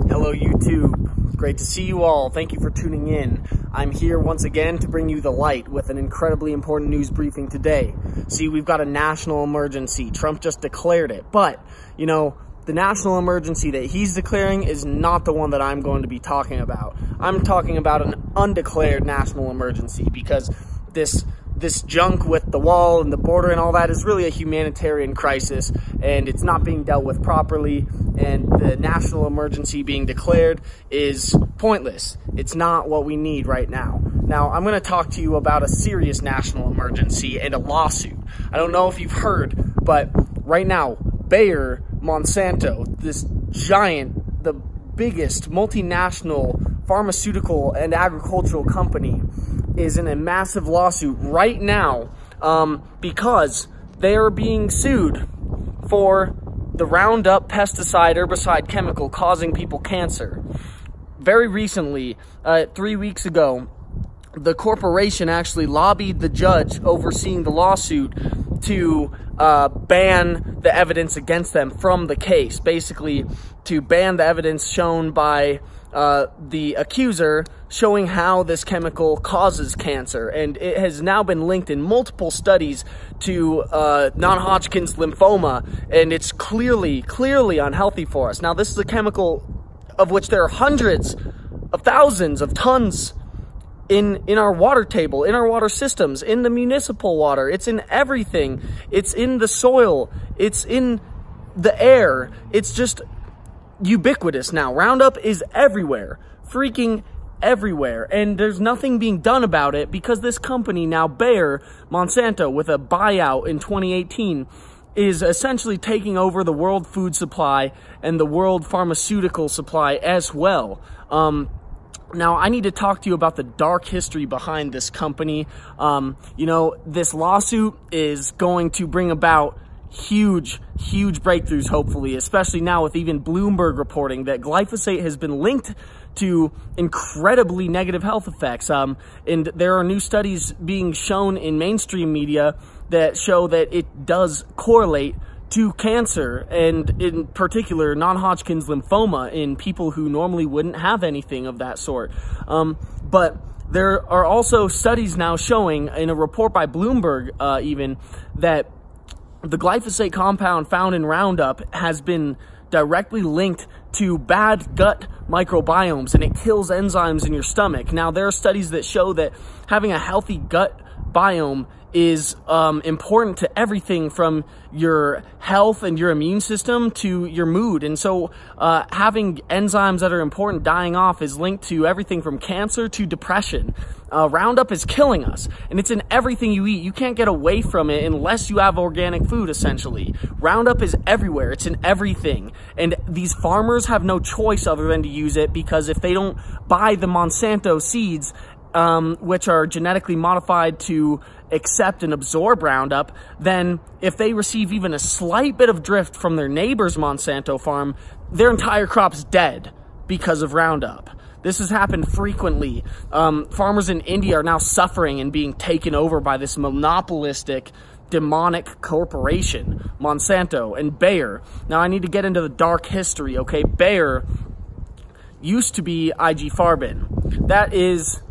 Hello YouTube, great to see you all. Thank you for tuning in. I'm here once again to bring you the light with an incredibly important news briefing today. See, we've got a national emergency. Trump just declared it, but you know, the national emergency that he's declaring is not the one that I'm going to be talking about. I'm talking about an undeclared national emergency because this junk with the wall and the border and all that is really a humanitarian crisis, and it's not being dealt with properly, and the national emergency being declared is pointless. It's not what we need right now. Now, I'm going to talk to you about a serious national emergency and a lawsuit. I don't know if you've heard, but right now, Bayer, Monsanto, this giant, the biggest multinational pharmaceutical and agricultural company, is in a massive lawsuit right now because they are being sued for the Roundup pesticide herbicide chemical causing people cancer. Very recently, 3 weeks ago, the corporation actually lobbied the judge overseeing the lawsuit to ban the evidence against them from the case, basically to ban the evidence shown by the accuser showing how this chemical causes cancer. And it has now been linked in multiple studies to non-Hodgkin's lymphoma, and it's clearly unhealthy for us. Now, this is a chemical of which there are hundreds of thousands of tons in our water table, in our water systems, in the municipal water. It's in everything. It's in the soil. It's in the air. It's just ubiquitous now. Roundup is everywhere, freaking everywhere, and there's nothing being done about it because this company now, Bayer, Monsanto, with a buyout in 2018, is essentially taking over the world food supply and the world pharmaceutical supply as well. Now, I need to talk to you about the dark history behind this company. You know, this lawsuit is going to bring about huge breakthroughs, hopefully, especially now with even Bloomberg reporting that glyphosate has been linked to incredibly negative health effects. And there are new studies being shown in mainstream media that show that it does correlate to cancer, and in particular non-Hodgkin's lymphoma in people who normally wouldn't have anything of that sort. But there are also studies now showing, in a report by Bloomberg even, that the glyphosate compound found in Roundup has been directly linked to bad gut microbiomes, and it kills enzymes in your stomach. Now, there are studies that show that having a healthy gut biome is important to everything from your health and your immune system to your mood. And so having enzymes that are important dying off is linked to everything from cancer to depression. Roundup is killing us, and it's in everything you eat. You can't get away from it unless you have organic food, essentially. Roundup is everywhere. It's in everything. And these farmers have no choice other than to use it, because if they don't buy the Monsanto seeds, which are genetically modified to accept and absorb Roundup, then if they receive even a slight bit of drift from their neighbor's Monsanto farm, their entire crop's dead because of Roundup. This has happened frequently. Farmers in India are now suffering and being taken over by this monopolistic, demonic corporation, Monsanto and Bayer. Now, I need to get into the dark history, okay? Bayer used to be IG Farben. That is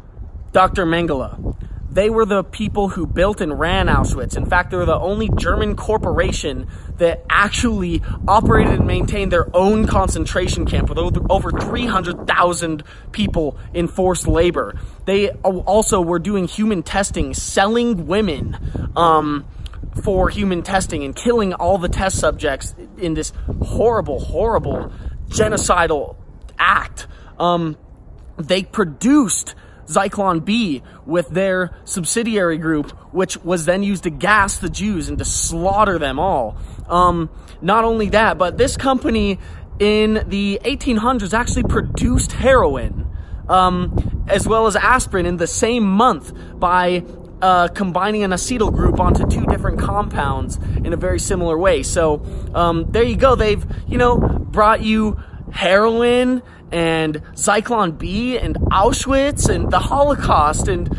Dr. Mengele. They were the people who built and ran Auschwitz. In fact, they were the only German corporation that actually operated and maintained their own concentration camp with over 300,000 people in forced labor. They also were doing human testing, selling women for human testing, and killing all the test subjects in this horrible genocidal act. They produced Zyklon B with their subsidiary group, which was then used to gas the Jews and to slaughter them all. Not only that, but this company in the 1800s actually produced heroin, as well as aspirin in the same month by combining an acetyl group onto two different compounds in a very similar way. So there you go. They've, you know, brought you heroin and Zyklon B and Auschwitz and the Holocaust, and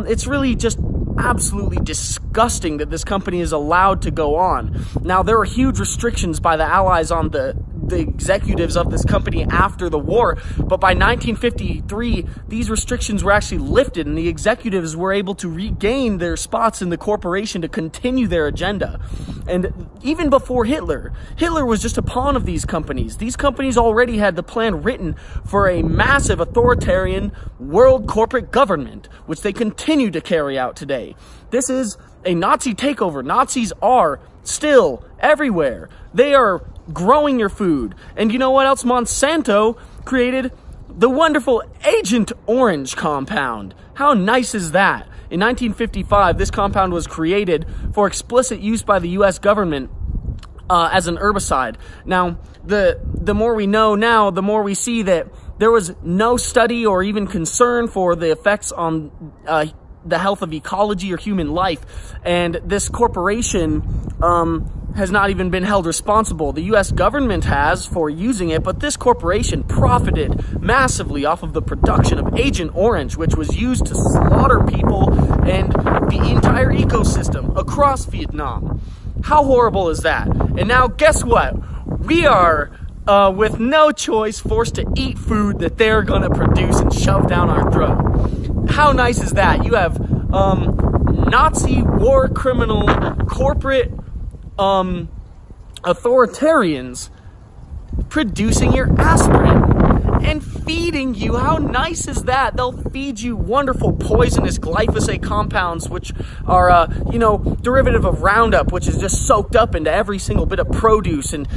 it's really just absolutely disgusting that this company is allowed to go on. Now, there are huge restrictions by the Allies on the the executives of this company after the war. But by 1953, these restrictions were actually lifted, and the executives were able to regain their spots in the corporation to continue their agenda. And even before Hitler was just a pawn of these companies. These companies already had the plan written for a massive authoritarian world corporate government, which they continue to carry out today. This is a Nazi takeover. Nazis are still everywhere. They are growing your food. And you know what else? Monsanto created the wonderful Agent Orange compound. How nice is that? In 1955, this compound was created for explicit use by the U.S. government as an herbicide. Now, the more we know now, the more we see that there was no study or even concern for the effects on the health of ecology or human life. And this corporation has not even been held responsible. The U.S. government has for using it, but this corporation profited massively off of the production of Agent Orange, which was used to slaughter people and the entire ecosystem across Vietnam. How horrible is that? And now guess what? We are, with no choice, forced to eat food that they're gonna produce and shove down our throat. How nice is that? You have Nazi war criminal corporate authoritarians producing your aspirin and feeding you. How nice is that? They'll feed you wonderful poisonous glyphosate compounds, which are, derivative of Roundup, which is just soaked up into every single bit of produce and,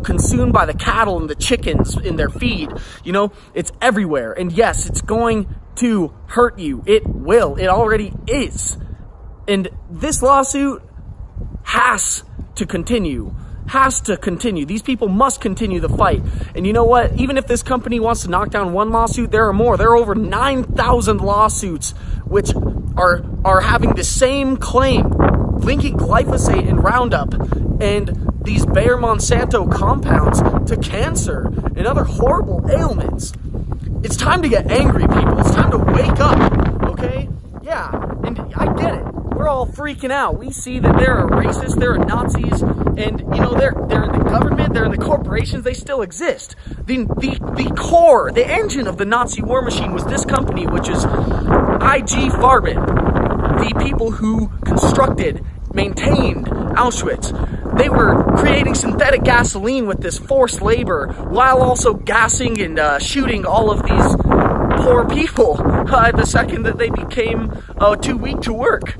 consumed by the cattle and the chickens in their feed. It's everywhere. And yes, it's going to hurt you. It will. It already is. And this lawsuit has to continue. These people must continue the fight. And you know what? Even if this company wants to knock down one lawsuit, there are more. There are over 9,000 lawsuits which are having the same claim, linking glyphosate and Roundup and these Bayer Monsanto compounds to cancer and other horrible ailments. It's time to get angry, people. It's time to wake up, okay? Yeah, and I get it. We're all freaking out. We see that there are racists, there are Nazis, and, they're in the government, they're in the corporations, they still exist. The core, the engine of the Nazi war machine was this company, which is IG Farben, the people who constructed, maintained Auschwitz. They were creating synthetic gasoline with this forced labor while also gassing and shooting all of these poor people the second that they became too weak to work.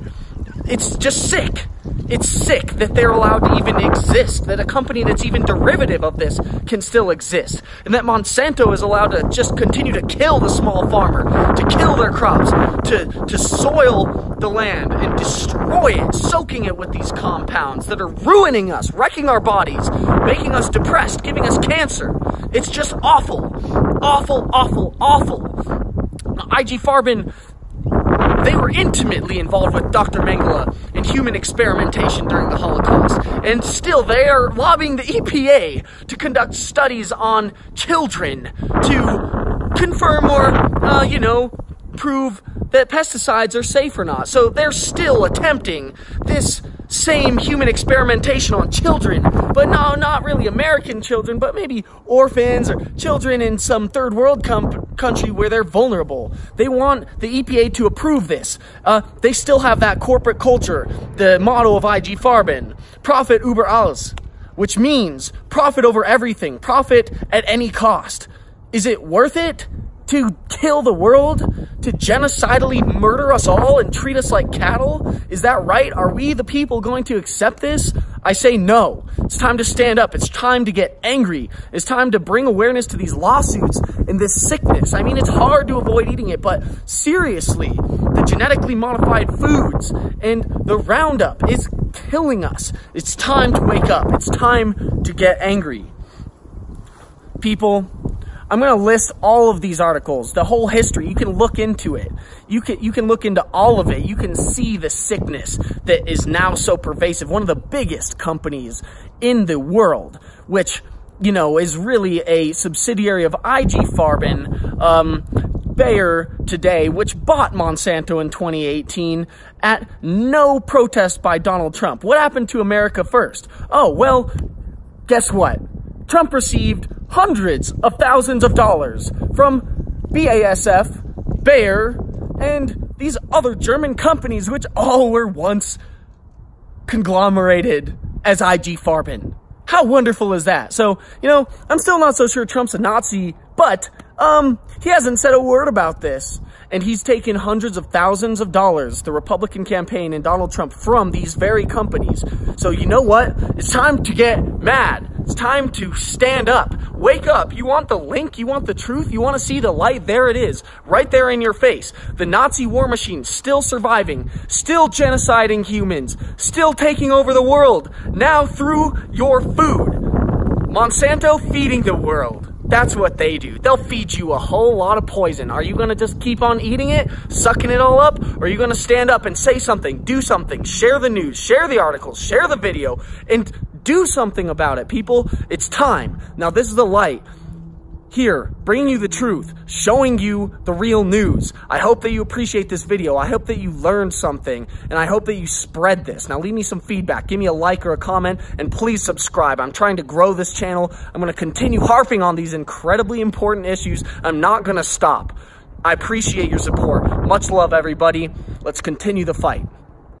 It's just sick. It's sick that they're allowed to even exist, that a company that's even derivative of this can still exist, and that Monsanto is allowed to just continue to kill the small farmer, to kill their crops, to soil the land and destroy it, soaking it with these compounds that are ruining us, wrecking our bodies, making us depressed, giving us cancer. It's just awful. Awful, awful, awful. IG Farben, they were intimately involved with Dr. Mengele in human experimentation during the Holocaust. And still, they are lobbying the EPA to conduct studies on children to confirm or, prove that pesticides are safe or not. So they're still attempting this same human experimentation on children, but no, not really American children, but maybe orphans or children in some third world country where they're vulnerable. They want the EPA to approve this. They still have that corporate culture, the motto of IG Farben, profit über alles, which means profit over everything, profit at any cost. Is it worth it to kill the world, to genocidally murder us all and treat us like cattle? Is that right? Are we the people going to accept this? I say no. It's time to stand up. It's time to get angry. It's time to bring awareness to these lawsuits and this sickness. I mean, it's hard to avoid eating it, but seriously, the genetically modified foods and the Roundup is killing us. It's time to wake up. It's time to get angry. People, I'm going to list all of these articles, the whole history. You can look into it. You can look into all of it. You can see the sickness that is now so pervasive. One of the biggest companies in the world, which, is really a subsidiary of IG Farben, Bayer today, which bought Monsanto in 2018 at no protest by Donald Trump. What happened to America first? Oh, well, guess what? Trump received hundreds of thousands of dollars from BASF, Bayer, and these other German companies, which all were once conglomerated as IG Farben. How wonderful is that? So, you know, I'm still not so sure Trump's a Nazi, but he hasn't said a word about this. And he's taken hundreds of thousands of dollars, the Republican campaign and Donald Trump, from these very companies. So you know what? It's time to get mad. It's time to stand up. Wake up. You want the link? You want the truth? You want to see the light? There it is. Right there in your face. The Nazi war machine still surviving, still genociding humans, still taking over the world. Now through your food. Monsanto feeding the world. That's what they do. They'll feed you a whole lot of poison. Are you going to just keep on eating it, sucking it all up? Or are you going to stand up and say something, do something, share the news, share the articles, share the video, and do something about it, people? It's time. Now, this is the light. Here, bringing you the truth, showing you the real news. I hope that you appreciate this video. I hope that you learned something, and I hope that you spread this. Now, leave me some feedback. Give me a like or a comment, and please subscribe. I'm trying to grow this channel. I'm going to continue harping on these incredibly important issues. I'm not going to stop. I appreciate your support. Much love, everybody. Let's continue the fight.